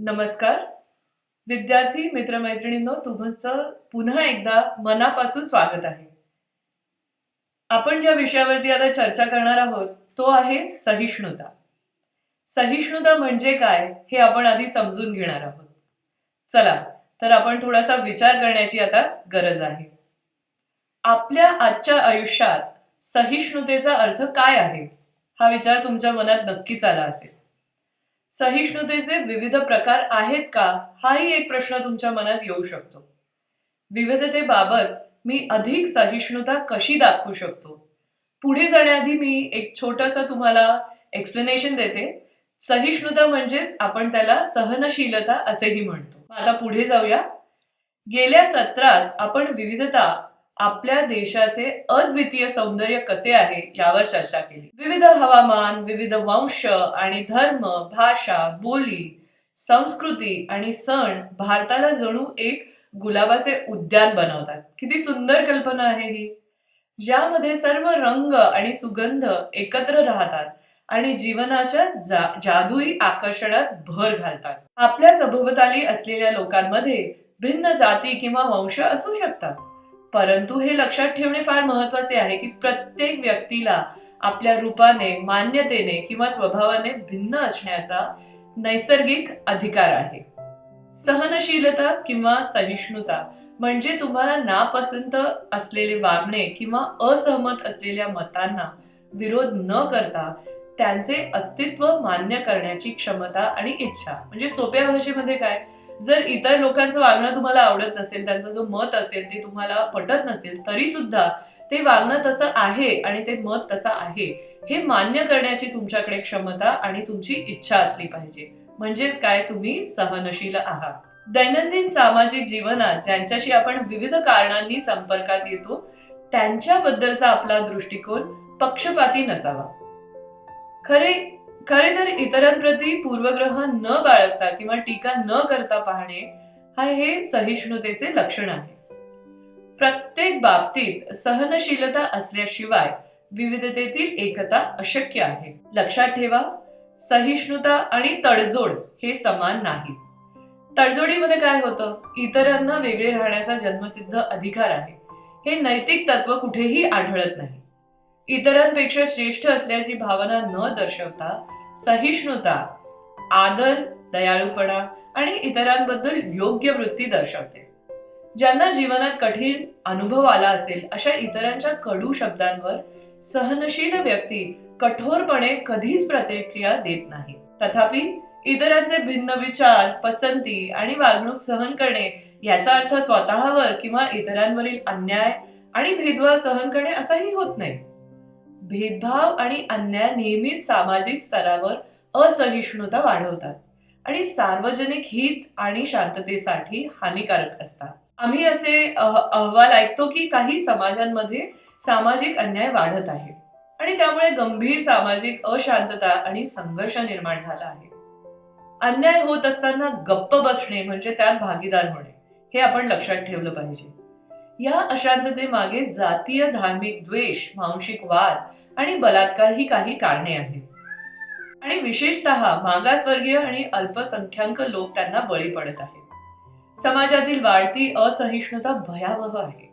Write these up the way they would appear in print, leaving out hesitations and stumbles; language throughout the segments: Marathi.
नमस्कार विद्यार्थी मित्रमैत्रिणींनो, तुमचं पुन्हा एकदा मनापासून स्वागत आहे. आपण ज्या विषयावरती आता चर्चा करणार आहोत तो आहे सहिष्णुता. सहिष्णुता म्हणजे काय हे आपण आधी समजून घेणार आहोत. चला तर आपण थोडासा विचार करण्याची आता गरज आहे. आपल्या आजच्या आयुष्यात सहिष्णुतेचा अर्थ काय आहे हा विचार तुमच्या मनात नक्कीच आला असेल. सहिष्णुतेचे विविध प्रकार आहेत का हाही एक प्रश्न तुमच्या मनात येऊ शकतो. विविधतेबाबत मी अधिक सहिष्णुता कशी दाखवू शकतो, पुढे जाण्याआधी मी एक छोटंसं तुम्हाला एक्सप्लेनेशन देते. सहिष्णुता म्हणजेच आपण त्याला सहनशीलता असेही म्हणतो. आता पुढे जाऊया. गेल्या सत्रात आपण विविधता, आपल्या देशाचे अद्वितीय सौंदर्य कसे आहे यावर चर्चा केली. विविध हवामान, विविध वंश आणि धर्म, भाषा, बोली, संस्कृती आणि सण भारताला जणू एक गुलाबाचे उद्यान बनवतात. किती सुंदर कल्पना आहे ही, ज्यामध्ये सर्व रंग आणि सुगंध एकत्र राहतात आणि जीवनाच्या जादुई आकर्षणात भर घालतात. आपल्या सभोवताली असलेल्या लोकांमध्ये भिन्न जाती किंवा वंश असू शकतात, परंतु हे लक्षात ठेवणे फार महत्वाचे आहे की प्रत्येक व्यक्तीला आपल्या रूपाने, मान्यतेने किंवा स्वभावाने भिन्न असण्याचा नैसर्गिक अधिकार आहे. सहनशीलता किंवा सहिष्णुता म्हणजे तुम्हाला नापसंत असलेले वागणे किंवा असहमत असलेल्या मतांना विरोध न करता त्यांचे अस्तित्व मान्य करण्याची क्षमता आणि इच्छा. म्हणजे सोप्या भाषेमध्ये काय, जर इतर लोकांचं वागणं तुम्हाला आवडत नसेल, त्यांचं जो मत असेल ते तुम्हाला पटत नसेल, तरी सुद्धा ते वागणं तसं आहे आणि ते मत तसं आहे हे मान्य करण्याची तुमच्याकडे क्षमता आणि तुमची इच्छा असली पाहिजे. म्हणजेच काय, तुम्ही सहनशील आहात. दैनंदिन सामाजिक जीवनात ज्यांच्याशी आपण विविध कारणांनी संपर्कात येतो त्यांच्याबद्दलचा आपला दृष्टिकोन पक्षपाती नसावा. खरे तर इतरांप्रती पूर्वग्रह न बाळगता किंवा टीका न करता पाहणे हे सहिष्णुतेचे लक्षण आहे. प्रत्येक बाबतीत सहनशीलता असल्याशिवाय विविधतेतील एकता अशक्य आहे. लक्षात ठेवा, सहिष्णुता आणि तडजोड हे समान नाही. तडजोडीमध्ये काय होतं, इतरांना वेगळे राहण्याचा जन्मसिद्ध अधिकार आहे हे नैतिक तत्व कुठेही आढळत नाही. इतरांपेक्षा श्रेष्ठ असल्याची भावना न दर्शवता सहिष्णुता आदर, दयाळूपणा आणि इतरांबद्दल योग्य वृत्ती दर्शवते. ज्यांना जीवनात कठीण अनुभव आला असेल अशा इतरांच्या कडू शब्दांवर सहनशील व्यक्ती कठोरपणे कधीच प्रतिक्रिया देत नाही. तथापि इतरांचे भिन्न विचार, पसंती आणि वागणूक सहन करणे याचा अर्थ स्वतःवर किंवा इतरांवरील अन्याय आणि भेदभाव सहन करणे असाही होत नाही. भेदभाव आणि अन्याय नेहमीच सामाजिक स्तरावर असहिष्णुता वाढवतात आणि सार्वजनिक हित आणि शांततेसाठी हानिकारक असतात. आम्ही असे अहवाल ऐकतो की काही समाजांमध्ये सामाजिक अन्याय वाढत आहे आणि त्यामुळे गंभीर सामाजिक अशांतता आणि संघर्ष निर्माण झाला आहे. अन्याय होत असताना गप्प बसणे म्हणजे त्यात भागीदार होणे हे आपण लक्षात ठेवलं पाहिजे. या अशांततेमागे जातीय धार्मिक द्वेष, वांशिक वाद आणि बलात्कार ही काही कारणे आहेत आणि विशेषतः मागासवर्गीय आणि अल्पसंख्याक लोक त्यांना बळी पडत आहेत. समाजातील वाढती असहिष्णुता भयावह आहे.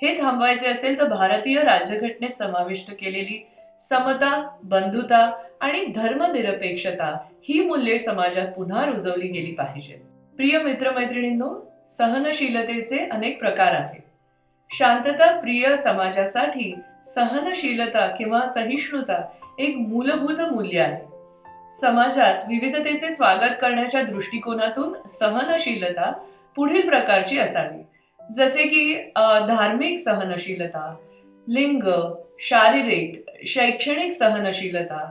हे थांबवायचे असेल तर भारतीय राज्यघटनेत समाविष्ट केलेली समता, बंधुता आणि धर्मनिरपेक्षता ही मूल्ये समाजात पुन्हा रुजवली गेली पाहिजेत. प्रिय मित्रमैत्रिणींनो, सहनशीलतेचे अनेक प्रकार आहेत. शांतता प्रिय समाजासाठी सहनशीलता किंवा सहिष्णुता एक मूलभूत मूल्य आहे. समाजात विविधतेचे स्वागत करण्याच्या दृष्टिकोनातून सहनशीलता पुढील प्रकारची असावी, जसे की धार्मिक सहनशीलता, लिंग, शारीरिक, शैक्षणिक सहनशीलता,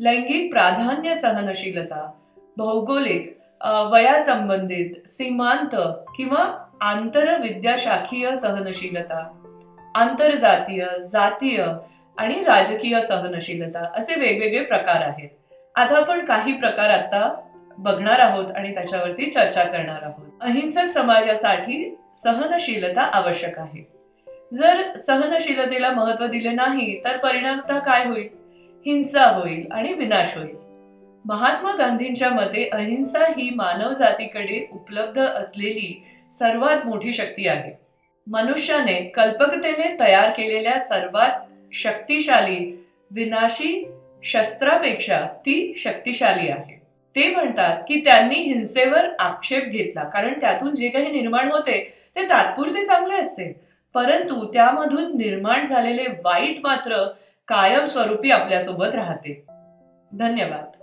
लैंगिक प्राधान्य सहनशीलता, भौगोलिक, वयासंबंधित, सीमांत किंवा आंतरविद्याशाखीय सहनशीलता, आंतरजातीय, जातीय आणि राजकीय सहनशीलता असे वेगवेगळे प्रकार आहेत. आता आपण काही प्रकार आता बघणार आहोत आणि त्याच्यावरती चर्चा करणार आहोत. अहिंसक समाजासाठी सहनशीलता आवश्यक आहे. जर सहनशीलतेला महत्व दिले नाही तर परिणामतः काय होईल, हिंसा होईल आणि विनाश होईल. महात्मा गांधींच्या मते अहिंसा ही मानव जातीकडे उपलब्ध असलेली सर्वात मोठी शक्ती आहे. मनुष्याने कल्पकतेने तयार केलेल्या सर्वात शक्तिशाली विनाशी शस्त्रापेक्षा ती शक्तिशाली आहे. ते म्हणतात की त्यांनी हिंसेवर आक्षेप घेतला कारण त्यातून जे काही निर्माण होते ते तात्पुरते चांगले असते, परंतु त्यामधून निर्माण झालेले वाईट मात्र कायमस्वरूपी आपल्यासोबत राहते. धन्यवाद.